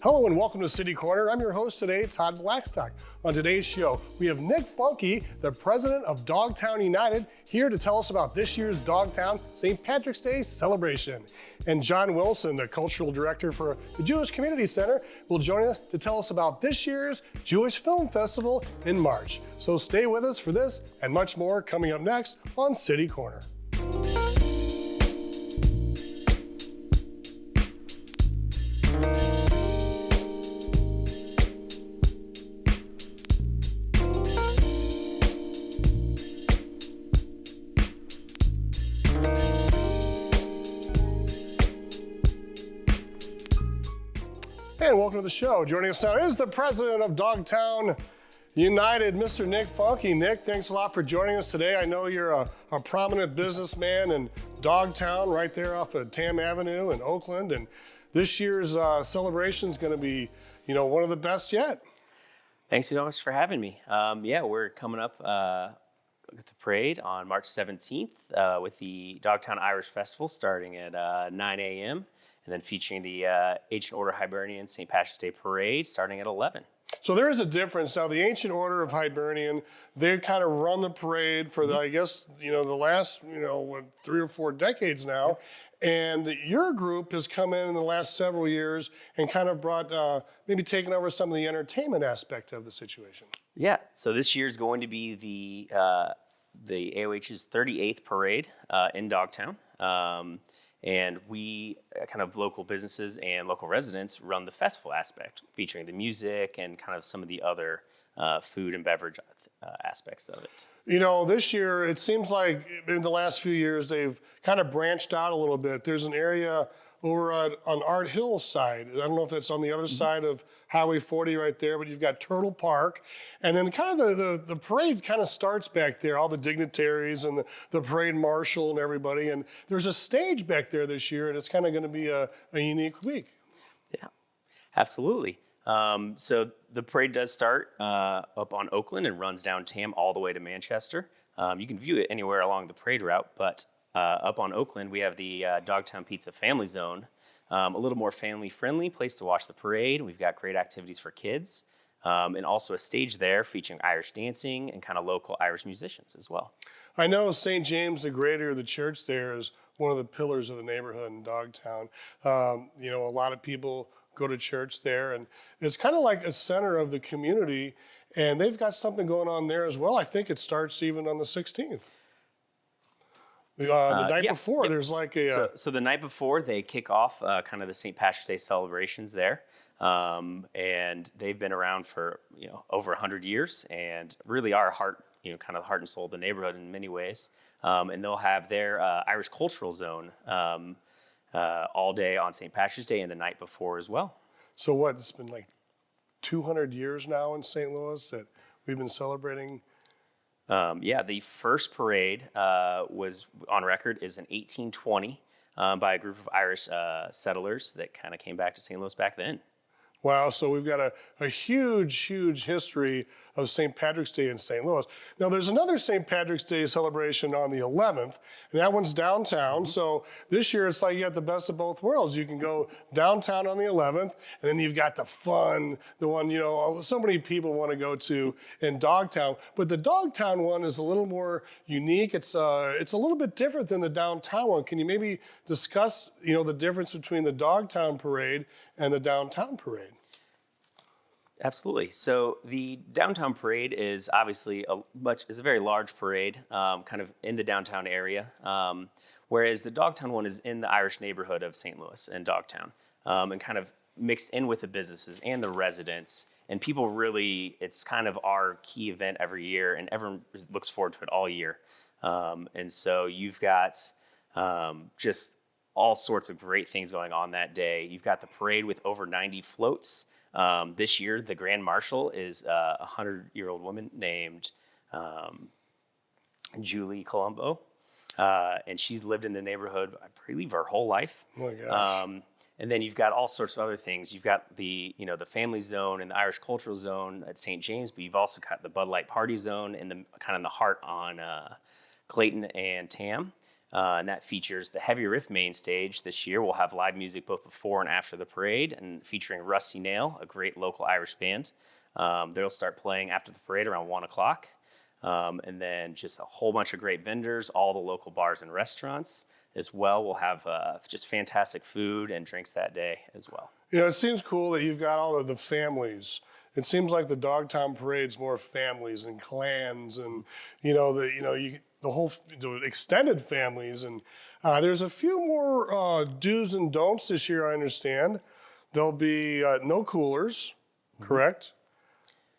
Hello and welcome to City Corner. I'm your host today, Todd Blackstock. On today's show, we have Nick Funke, the president of Dogtown United, here to tell us about this year's Dogtown St. Patrick's Day celebration. And John Wilson, the cultural director for the Jewish Community Center, will join us to tell us about this year's Jewish Film Festival in March. So stay with us for this and much more coming up next on City Corner. And welcome to the show. Joining us now is the president of Dogtown United, Mr. Nick Funke. Nick, thanks a lot for joining us today. I know you're a prominent businessman in Dogtown, right there off of Tam Avenue in Oakland. And this year's celebration is going to be, one of the best yet. Thanks so much for having me. We're coming up with the parade on March 17th with the Dogtown Irish Festival starting at 9 a.m. and then featuring the Ancient Order Hibernian St. Patrick's Day Parade starting at 11. So there is a difference. Now, the Ancient Order of Hibernian, they kind of run the parade for, the last, 3 or 4 decades now. And your group has come in the last several years and kind of brought, maybe taken over some of the entertainment aspect of the situation. Yeah, so this year is going to be the AOH's 38th parade in Dogtown. And we, kind of local businesses and local residents, run the festival aspect, featuring the music and kind of some of the other food and beverage aspects of it. This year, it seems like in the last few years, they've kind of branched out a little bit. There's an area over on Art Hill's side. I don't know if that's on the other side of Highway 40 right there, but you've got Turtle Park. And then kind of the parade kind of starts back there, all the dignitaries and the parade marshal and everybody. And there's a stage back there this year, and it's kind of going to be a unique week. Yeah, absolutely. So the parade does start up on Oakland and runs down Tam all the way to Manchester. You can view it anywhere along the parade route, but up on Oakland, we have the Dogtown Pizza Family Zone, a little more family-friendly place to watch the parade. We've got great activities for kids, and also a stage there featuring Irish dancing and kind of local Irish musicians as well. I know St. James the Greater, the church there, is one of the pillars of the neighborhood in Dogtown. A lot of people go to church there, and it's kind of like a center of the community, and they've got something going on there as well. I think it starts even on the 16th. The night before, there's like a... So the night before, they kick off kind of the St. Patrick's Day celebrations there. And they've been around for, over 100 years and really are kind of the heart and soul of the neighborhood in many ways. And they'll have their Irish Cultural Zone all day on St. Patrick's Day and the night before as well. So what, it's been like 200 years now in St. Louis that we've been celebrating... The first parade was on record is in 1820 by a group of Irish settlers that kind of came back to St. Louis back then. Wow, so we've got a huge, huge history of St. Patrick's Day in St. Louis. Now, there's another St. Patrick's Day celebration on the 11th, and that one's downtown. Mm-hmm. So this year, it's like you got the best of both worlds. You can go downtown on the 11th, and then you've got the fun, the one, so many people want to go to in Dogtown. But the Dogtown one is a little more unique. It's a little bit different than the downtown one. Can you maybe discuss, the difference between the Dogtown parade and the downtown parade? Absolutely. So the downtown parade is obviously a very large parade, kind of in the downtown area, whereas the Dogtown one is in the Irish neighborhood of St. Louis and Dogtown, and kind of mixed in with the businesses and the residents. And people really, it's kind of our key event every year, and everyone looks forward to it all year. And so you've got just all sorts of great things going on that day. You've got the parade with over 90 floats. This year, the Grand Marshal is a 100-year-old woman named Julie Colombo, and she's lived in the neighborhood, I believe, her whole life. Oh my gosh. And then you've got all sorts of other things. You've got the family zone and the Irish Cultural Zone at St. James, but you've also got the Bud Light Party Zone and the kind of the heart on Clayton and Tam. And that features the Heavy Riff main stage. This year we'll have live music both before and after the parade, and featuring Rusty Nail, a great local Irish band. They'll start playing after the parade around 1 o'clock. And then just a whole bunch of great vendors, all the local bars and restaurants as well. We'll have just fantastic food and drinks that day as well. You know, it seems cool that you've got all of the families. It seems like the Dogtown Parade's more families and clans, and the extended families. And there's a few more do's and don'ts this year, I understand. There'll be no coolers, correct?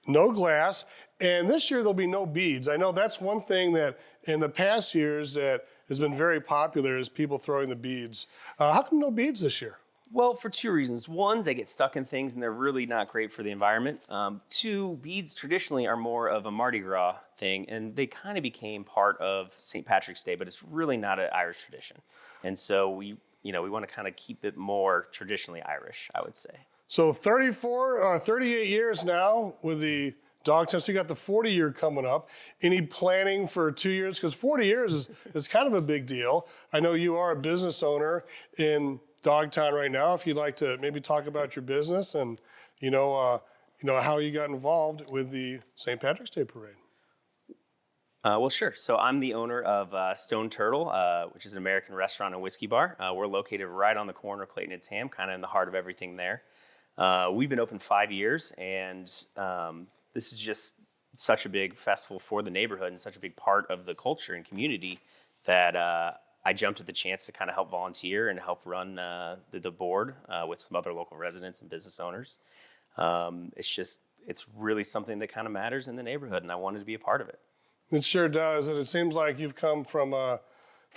No glass. And this year there'll be no beads. I know that's one thing that in the past years that has been very popular is people throwing the beads. How come no beads this year? Well, for two reasons. One, they get stuck in things and they're really not great for the environment. Two, beads traditionally are more of a Mardi Gras thing, and they kind of became part of St. Patrick's Day, but it's really not an Irish tradition. And so we want to kind of keep it more traditionally Irish, I would say. So 38 years now with the Dogtown. So you got the 40-year coming up. Any planning for 2 years? Because 40 years is kind of a big deal. I know you are a business owner in Dogtown right now. If you'd like to maybe talk about your business and how you got involved with the St. Patrick's Day Parade. Well, sure. So I'm the owner of Stone Turtle, which is an American restaurant and whiskey bar. We're located right on the corner of Clayton and Tam, kind of in the heart of everything there. We've been open 5 years, and this is just such a big festival for the neighborhood and such a big part of the culture and community that I jumped at the chance to kind of help volunteer and help run the board with some other local residents and business owners. It's really something that kind of matters in the neighborhood, and I wanted to be a part of it. It sure does, and it seems like you've come from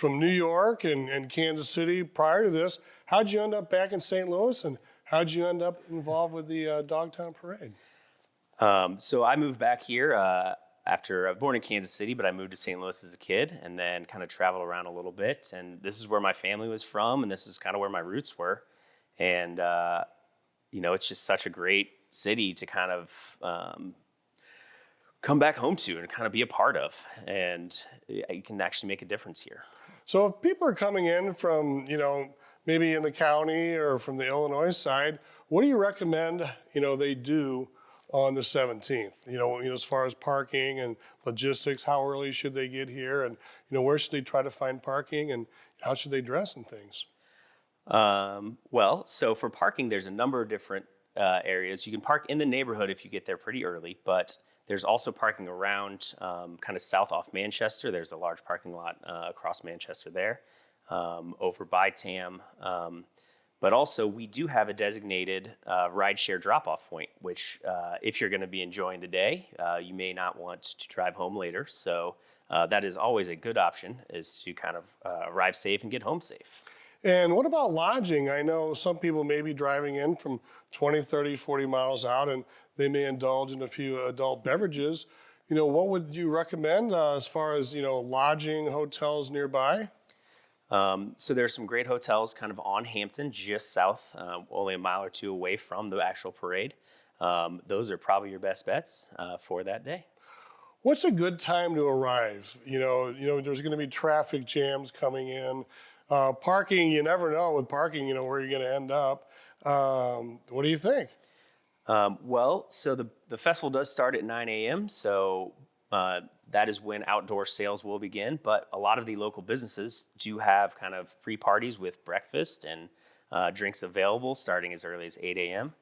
New York and Kansas City prior to this. How'd you end up back in St. Louis, and how'd you end up involved with the Dogtown Parade? So I moved back here after I was born in Kansas City, but I moved to St. Louis as a kid and then kind of traveled around a little bit. And this is where my family was from, and this is kind of where my roots were. And, it's just such a great city to kind of come back home to and kind of be a part of. And you can actually make a difference here. So if people are coming in from, maybe in the county or from the Illinois side, what do you recommend, they do on the 17th, as far as parking and logistics? How early should they get here, and where should they try to find parking, and how should they dress and things? Well, so for parking, there's a number of different areas. You can park in the neighborhood if you get there pretty early, but there's also parking around kind of south off Manchester. There's a large parking lot across Manchester there, over by Tam. But also, we do have a designated rideshare drop-off point, which if you're going to be enjoying the day, you may not want to drive home later. So that is always a good option, is to kind of arrive safe and get home safe. And what about lodging? I know some people may be driving in from 20, 30, 40 miles out, and they may indulge in a few adult beverages. What would you recommend as far as, lodging, hotels nearby? So there's some great hotels kind of on Hampton, just south, only a mile or two away from the actual parade. Those are probably your best bets for that day. What's a good time to arrive? There's going to be traffic jams coming in. Parking, you never know with parking, where you're going to end up. What do you think? So the festival does start at 9 a.m., so that is when outdoor sales will begin. But a lot of the local businesses do have kind of pre-parties with breakfast and drinks available starting as early as 8 a.m.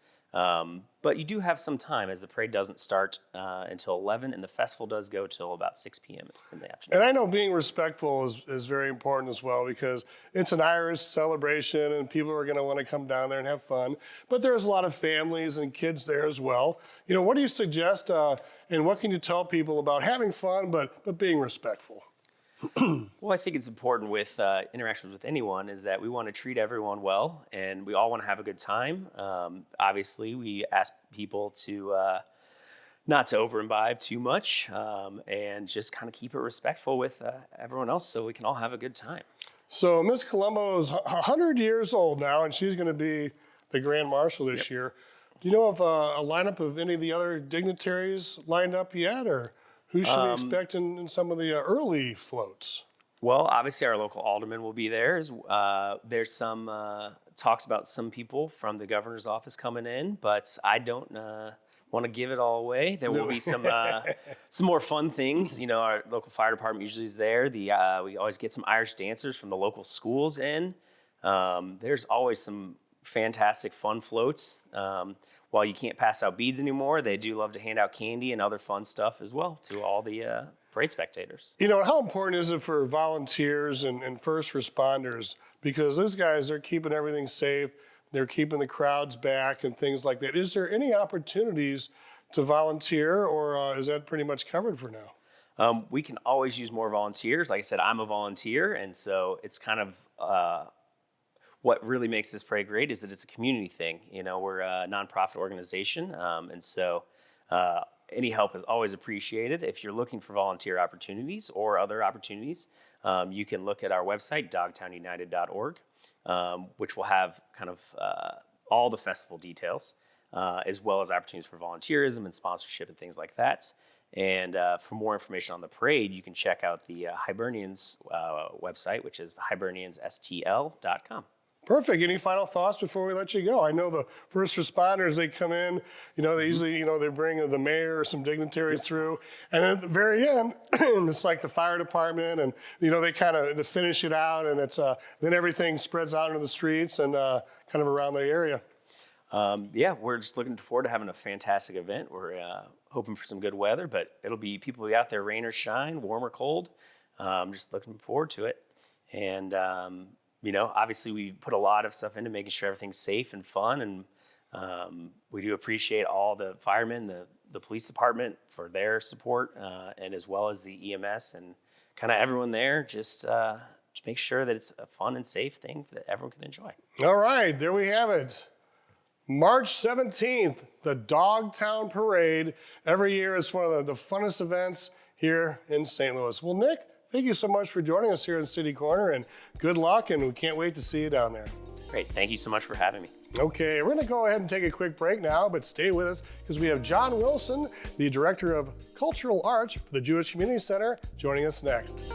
But you do have some time, as the parade doesn't start until 11, and the festival does go till about 6 p.m. in the afternoon. And I know being respectful is very important as well, because it's an Irish celebration and people are going to want to come down there and have fun. But there's a lot of families and kids there as well. What do you suggest and what can you tell people about having fun but being respectful? Well, I think it's important with interactions with anyone is that we want to treat everyone well, and we all want to have a good time. Obviously, we ask people to not to over imbibe too much and just kind of keep it respectful with everyone else so we can all have a good time. So Miss Colombo is 100 years old now, and she's going to be the Grand Marshal this year. Do you know of a lineup of any of the other dignitaries lined up yet, or who should we expect in some of the early floats? Well, obviously our local alderman will be there. There's some talks about some people from the governor's office coming in, but I don't want to give it all away. There will be some more fun things. You know, our local fire department usually is there. We always get some Irish dancers from the local schools in. There's always some fantastic fun floats. While you can't pass out beads anymore, they do love to hand out candy and other fun stuff as well to all the parade spectators. You know, how important is it for volunteers and first responders? Because those guys, they're keeping everything safe. They're keeping the crowds back and things like that. Is there any opportunities to volunteer, or is that pretty much covered for now? We can always use more volunteers. Like I said, I'm a volunteer, and so it's kind of what really makes this parade great is that it's a community thing. You know, we're a nonprofit organization, and so any help is always appreciated. If you're looking for volunteer opportunities or other opportunities, you can look at our website, dogtownunited.org, which will have kind of all the festival details, as well as opportunities for volunteerism and sponsorship and things like that. And for more information on the parade, you can check out the Hibernians website, which is hiberniansstl.com. Perfect. Any final thoughts before we let you go? I know the first responders, they come in, you know, they usually, they bring the mayor or some dignitaries through. And at the very end, it's like the fire department and, they kind of finish it out and it's then everything spreads out into the streets and kind of around the area. We're just looking forward to having a fantastic event. We're hoping for some good weather, but people will be out there, rain or shine, warm or cold. Just looking forward to it. And, obviously we put a lot of stuff into making sure everything's safe and fun. And we do appreciate all the firemen, the police department for their support, and as well as the EMS and kind of everyone there. Just make sure that it's a fun and safe thing that everyone can enjoy. All right, there we have it. March 17th, the Dogtown Parade. Every year it's one of the funnest events here in St. Louis. Well, Nick, thank you so much for joining us here in City Corner, and good luck, and we can't wait to see you down there. Great. Thank you so much for having me. Okay, we're going to go ahead and take a quick break now, but stay with us because we have John Wilson, the Director of Cultural Arts for the Jewish Community Center, joining us next.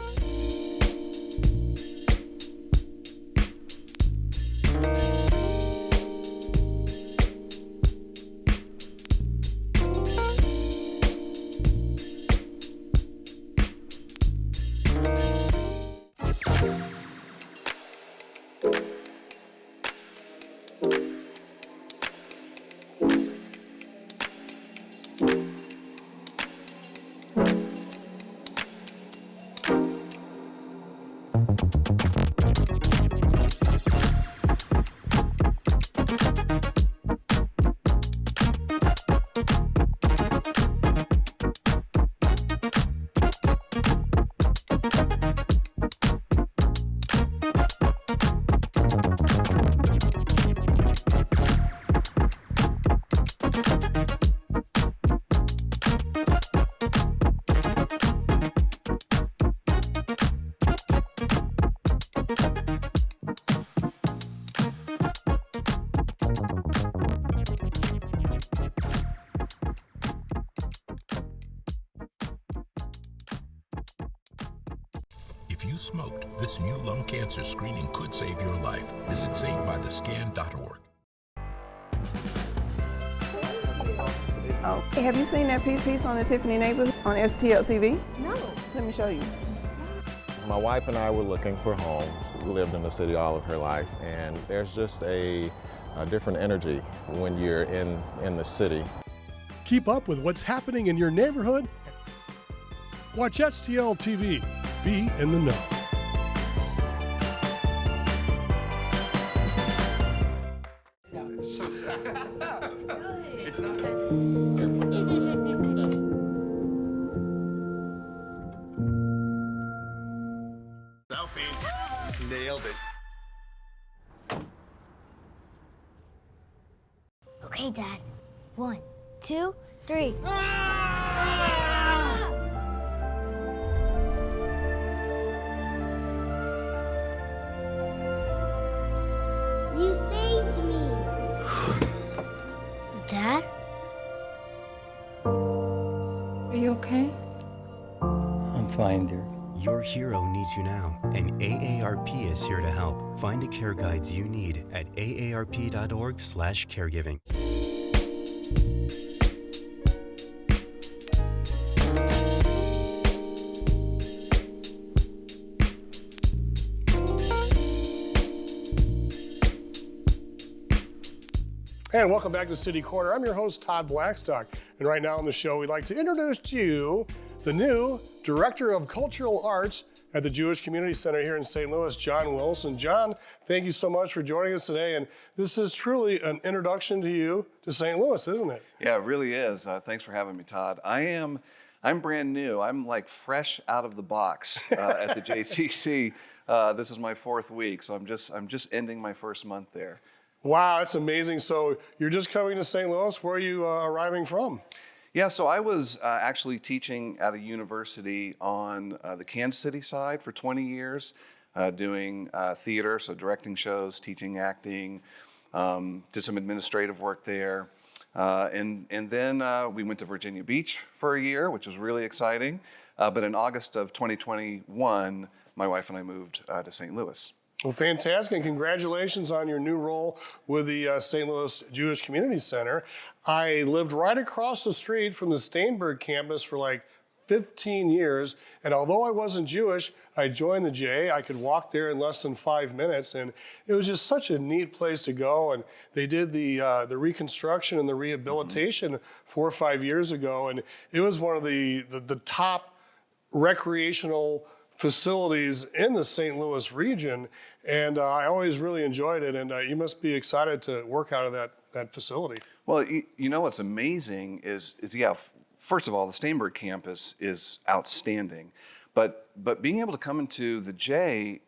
If you smoked, this new lung cancer screening could save your life. Visit SaveByTheScan.org. Oh, have you seen that piece on the Tiffany neighborhood on STL TV? No. Let me show you. My wife and I were looking for homes. We lived in the city all of her life, and there's just a different energy when you're in the city. Keep up with what's happening in your neighborhood. Watch STL TV. Be in the know. It's so sad. It's not. Selfie. Nailed it. Okay, Dad. 1, 2, 3. You saved me. Dad? Are you okay? I'm fine, dear. Your hero needs you now, and AARP is here to help. Find the care guides you need at aarp.org/caregiving. And welcome back to City Corner. I'm your host, Todd Blackstock. And right now on the show, we'd like to introduce to you the new Director of Cultural Arts at the Jewish Community Center here in St. Louis, John Wilson. John, thank you so much for joining us today. And this is truly an introduction to you to St. Louis, isn't it? Yeah, it really is. Thanks for having me, Todd. I'm brand new. I'm like fresh out of the box at the JCC. This is my 4th week, so I'm just ending my first month there. Wow, that's amazing. So you're just coming to St. Louis. Where are you arriving from? Yeah, so I was actually teaching at a university on the Kansas City side for 20 years, doing theater, so directing shows, teaching acting, did some administrative work there. And then we went to Virginia Beach for a year, which was really exciting. But in August of 2021, my wife and I moved to St. Louis. Well, fantastic, and congratulations on your new role with the St. Louis Jewish Community Center. I lived right across the street from the Steinberg campus for like 15 years, and although I wasn't Jewish, I joined the J. I could walk there in less than 5 minutes, and it was just such a neat place to go. And they did the reconstruction and the rehabilitation 4 or 5 years ago, and it was one of the top recreational facilities in the St. Louis region, and I always really enjoyed it, and you must be excited to work out of that facility. Well, you know what's amazing is first of all, the Steinberg campus is outstanding, but being able to come into the J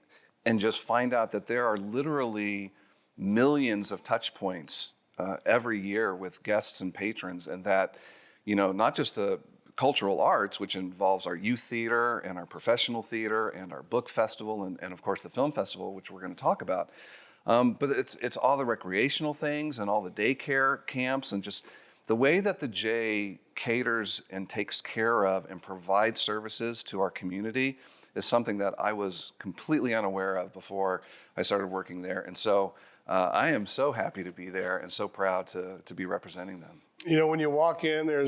and just find out that there are literally millions of touch points every year with guests and patrons, and that, not just the cultural arts, which involves our youth theater and our professional theater and our book festival and of course the film festival, which we're going to talk about. But it's all the recreational things and all the daycare camps, and just the way that the J caters and takes care of and provides services to our community is something that I was completely unaware of before I started working there. And so I am so happy to be there and so proud to be representing them. When you walk in, there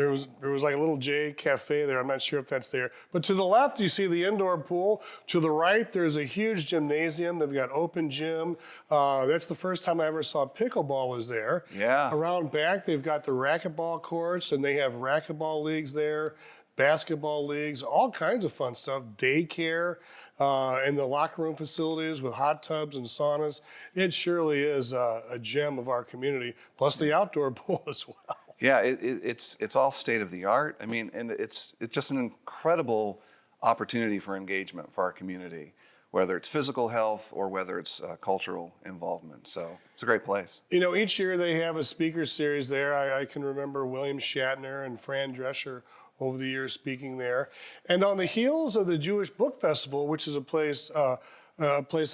was like a little J cafe there. I'm not sure if that's there. But to the left, you see the indoor pool. To the right, there's a huge gymnasium. They've got open gym. That's the first time I ever saw pickleball was there. Yeah. Around back, they've got the racquetball courts, and they have racquetball leagues there, basketball leagues, all kinds of fun stuff, daycare, and the locker room facilities with hot tubs and saunas. It surely is a gem of our community, plus the outdoor pool as well. Yeah, it's all state of the art. I mean, and it's just an incredible opportunity for engagement for our community, whether it's physical health or whether it's cultural involvement. So it's a great place. Each year they have a speaker series there. I can remember William Shatner and Fran Drescher over the years speaking there. And on the heels of the Jewish Book Festival, which is a place I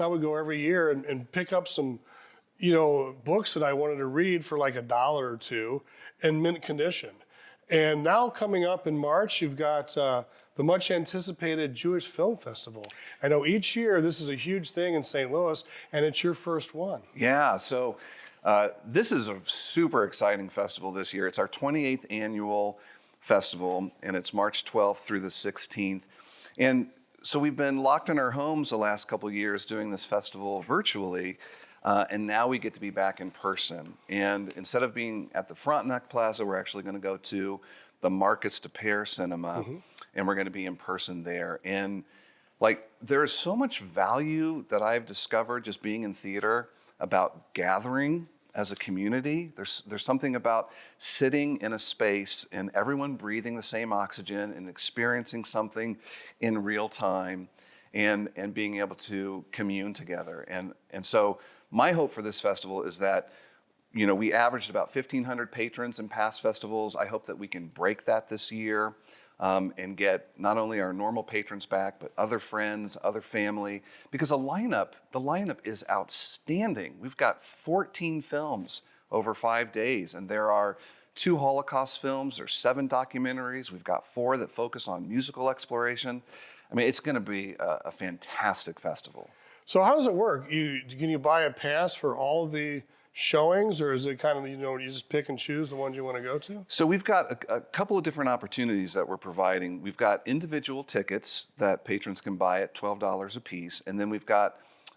would go every year and pick up some books that I wanted to read for like $1 or $2 in mint condition. And now coming up in March, you've got the much anticipated Jewish Film Festival. I know each year this is a huge thing in St. Louis, and it's your first one. Yeah, so this is a super exciting festival this year. It's our 28th annual festival, and it's March 12th through the 16th. And so we've been locked in our homes the last couple of years doing this festival virtually. And now we get to be back in person. And instead of being at the Frontenac Plaza, we're actually going to go to the Marcus de Pere Cinema, and we're going to be in person there. And there is so much value that I've discovered just being in theater about gathering as a community. There's something about sitting in a space and everyone breathing the same oxygen and experiencing something in real time and being able to commune together. And so my hope for this festival is that, we averaged about 1,500 patrons in past festivals. I hope that we can break that this year and get not only our normal patrons back, but other friends, other family, because the lineup is outstanding. We've got 14 films over 5 days, and there are 2 Holocaust films. There's 7 documentaries. We've got 4 that focus on musical exploration. I mean, it's going to be a fantastic festival. So how does it work? Can you buy a pass for all of the showings, or is it kind of, you just pick and choose the ones you want to go to? So we've got a couple of different opportunities that we're providing. We've got individual tickets that patrons can buy at $12 a piece, and then we've got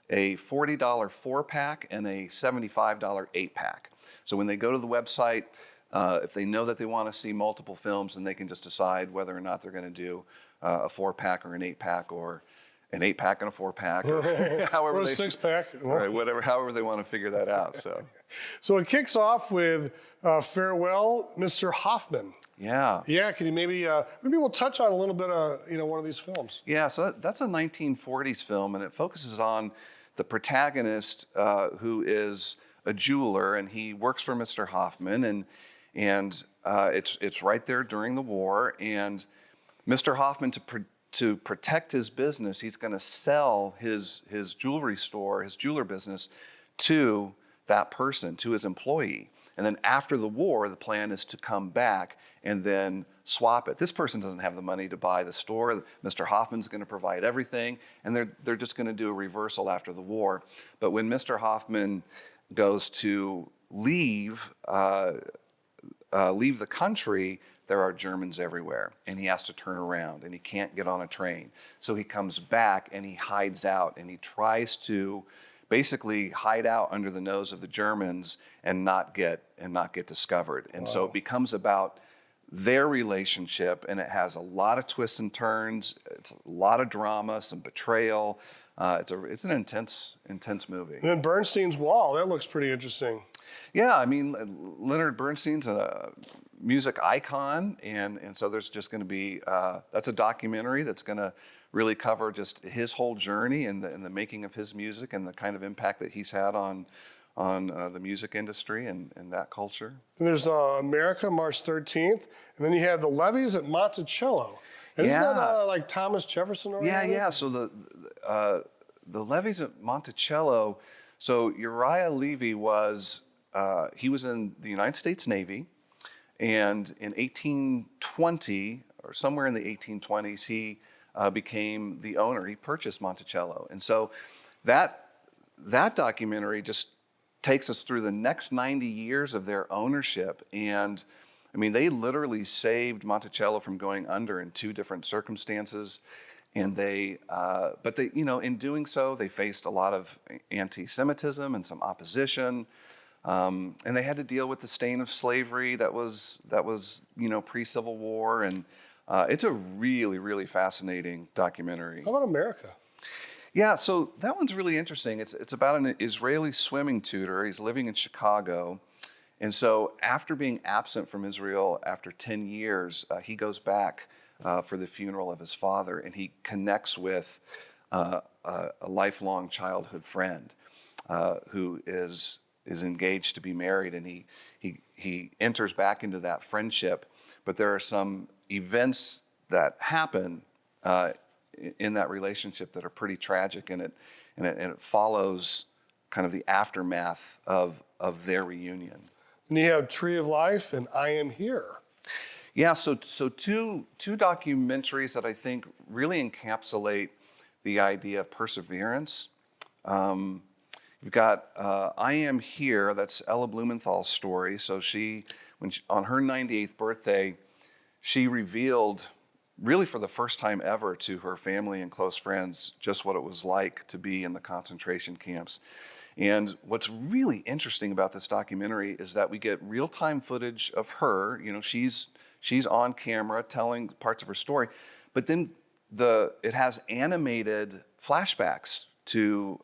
a $40 4-pack and a $75 8-pack. So when they go to the website, if they know that they want to see multiple films, then they can just decide whether or not they're going to do a 4-pack or an 8-pack, or an 8-pack and a 4-pack, or however Or a they, 6-pack. right, however they want to figure that out. So it kicks off with Farewell, Mr. Hoffman. Yeah. Yeah, can you maybe we'll touch on a little bit of one of these films. Yeah, so that's a 1940s film, and it focuses on the protagonist who is a jeweler, and he works for Mr. Hoffman, and it's right there during the war, and Mr. Hoffman, to protect his business, he's going to sell his jewelry store, his jeweler business, to that person, to his employee. And then after the war, the plan is to come back and then swap it. This person doesn't have the money to buy the store. Mr. Hoffman's going to provide everything, and they're just going to do a reversal after the war. But when Mr. Hoffman goes to leave the country, there are Germans everywhere, and he has to turn around, and he can't get on a train. So he comes back, and he hides out, and he tries to basically hide out under the nose of the Germans and not get discovered. And so it becomes about their relationship, and it has a lot of twists and turns. It's a lot of drama, some betrayal. It's an intense movie. And then Bernstein's Wall, that looks pretty interesting. Yeah, I mean, Leonard Bernstein's a music icon, and so there's just going to be, that's a documentary that's going to really cover just his whole journey and the making of his music and the kind of impact that he's had on the music industry and that culture. And there's America, March 13th, and then you have the Levees at Monticello. And isn't that like Thomas Jefferson? Yeah. So the Levees at Monticello. So Uriah Levy was he was in the United States Navy, and in 1820 or somewhere in the 1820s, he became the owner. He purchased Monticello, and so that documentary just takes us through the next 90 years of their ownership. And I mean, they literally saved Monticello from going under in 2 different circumstances. And but they, in doing so, they faced a lot of anti-Semitism and some opposition. And they had to deal with the stain of slavery that was pre-Civil War. And it's a really, really fascinating documentary. How about America? Yeah, so that one's really interesting. It's about an Israeli swimming tutor. He's living in Chicago. And so after being absent from Israel after 10 years, he goes back for the funeral of his father, and he connects with a lifelong childhood friend who is engaged to be married, and he enters back into that friendship. But there are some events that happen in that relationship that are pretty tragic, and it follows kind of the aftermath of their reunion. And you have Tree of Life and I Am Here. Yeah, so two documentaries that I think really encapsulate the idea of perseverance. You've got I Am Here, that's Ella Blumenthal's story. So on her 98th birthday, she revealed, really for the first time ever, to her family and close friends just what it was like to be in the concentration camps. And what's really interesting about this documentary is that we get real-time footage of her. She's on camera telling parts of her story, but then it has animated flashbacks to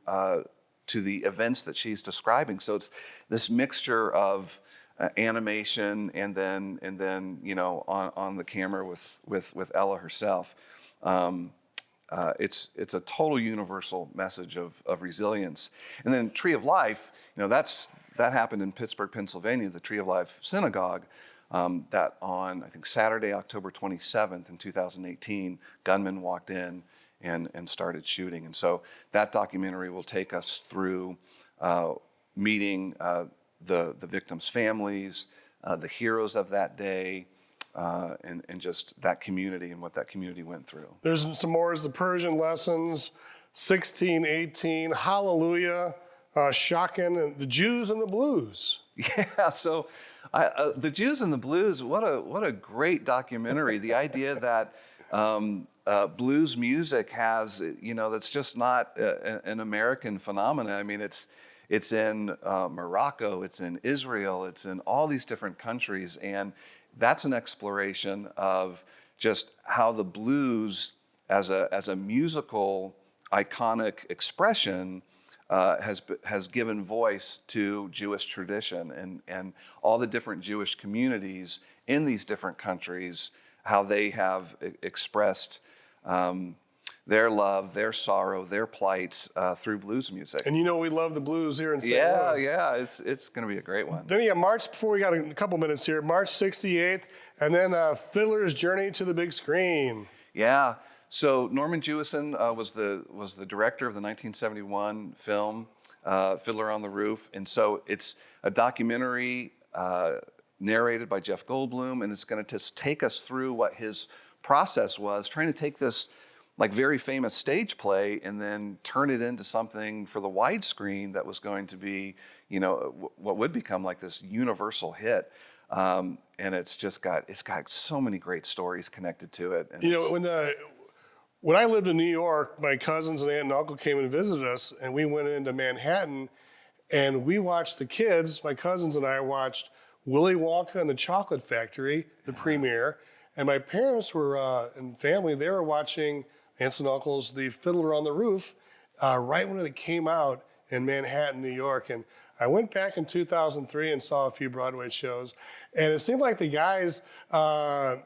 the events that she's describing. So it's this mixture of animation and then on the camera with Ella herself. It's a total universal message of resilience. And then Tree of Life, that happened in Pittsburgh, Pennsylvania, the Tree of Life Synagogue, that on, I think, Saturday, October 27th in 2018, gunmen walked in and started shooting. And so that documentary will take us through meeting the victims' families, the heroes of that day, and just that community and what that community went through. There's some more is the Persian lessons, 1618, Hallelujah, Shocking, and the Jews and the Blues. Yeah, so the Jews and the Blues, what a great documentary. The idea that blues music has, that's just not an American phenomenon. I mean, it's in Morocco, it's in Israel, it's in all these different countries, and that's an exploration of just how the blues as a musical iconic expression has given voice to Jewish tradition and all the different Jewish communities in these different countries, how they have expressed their love, their sorrow, their plights through blues music. And we love the blues here in St. Louis. Yeah, it's going to be a great one. Then March, before we got a couple minutes here, March 68th, and then Fiddler's Journey to the Big Screen. Yeah. So Norman Jewison was the director of the 1971 film Fiddler on the Roof, and so it's a documentary narrated by Jeff Goldblum, and it's going to just take us through what his process was, trying to take this like very famous stage play and then turn it into something for the widescreen that was going to be, what would become like this universal hit. And it's got so many great stories connected to it. And when I lived in New York, my cousins and aunt and uncle came and visited us, and we went into Manhattan, and we watched the kids, my cousins and I watched Willy Wonka and the Chocolate Factory, the premiere, and my parents were, and family, they were watching, aunts and uncles, the Fiddler on the Roof, right when it came out in Manhattan, New York. And I went back in 2003 and saw a few Broadway shows, and it seemed like the guys, the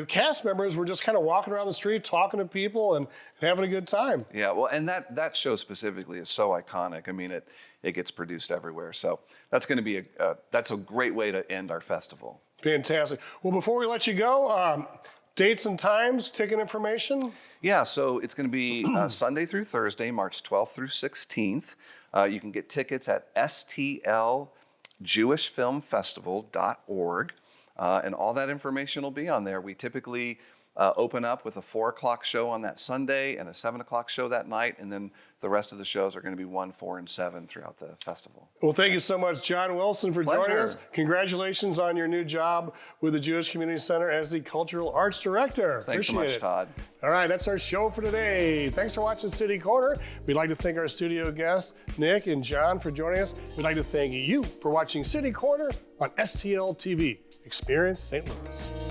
cast members were just kind of walking around the street, talking to people and having a good time. Yeah, well, and that show specifically is so iconic. I mean, it gets produced everywhere. So that's going to be that's a great way to end our festival. Fantastic. Well, before we let you go, dates and times, ticket information? Yeah, so it's going to be Sunday through Thursday, March 12th through 16th. You can get tickets at STLJewishFilmFestival.org. And all that information will be on there. We typically open up with a 4 o'clock show on that Sunday and a 7 o'clock show that night, and then the rest of the shows are going to be 1, 4, and 7 throughout the festival. Well, thank you so much, John Wilson, for joining us. Congratulations on your new job with the Jewish Community Center as the Cultural Arts Director. Thanks so much, Todd. All right, that's our show for today. Thanks for watching City Corner. We'd like to thank our studio guests, Nick and John, for joining us. We'd like to thank you for watching City Corner on STL TV. Experience St. Louis.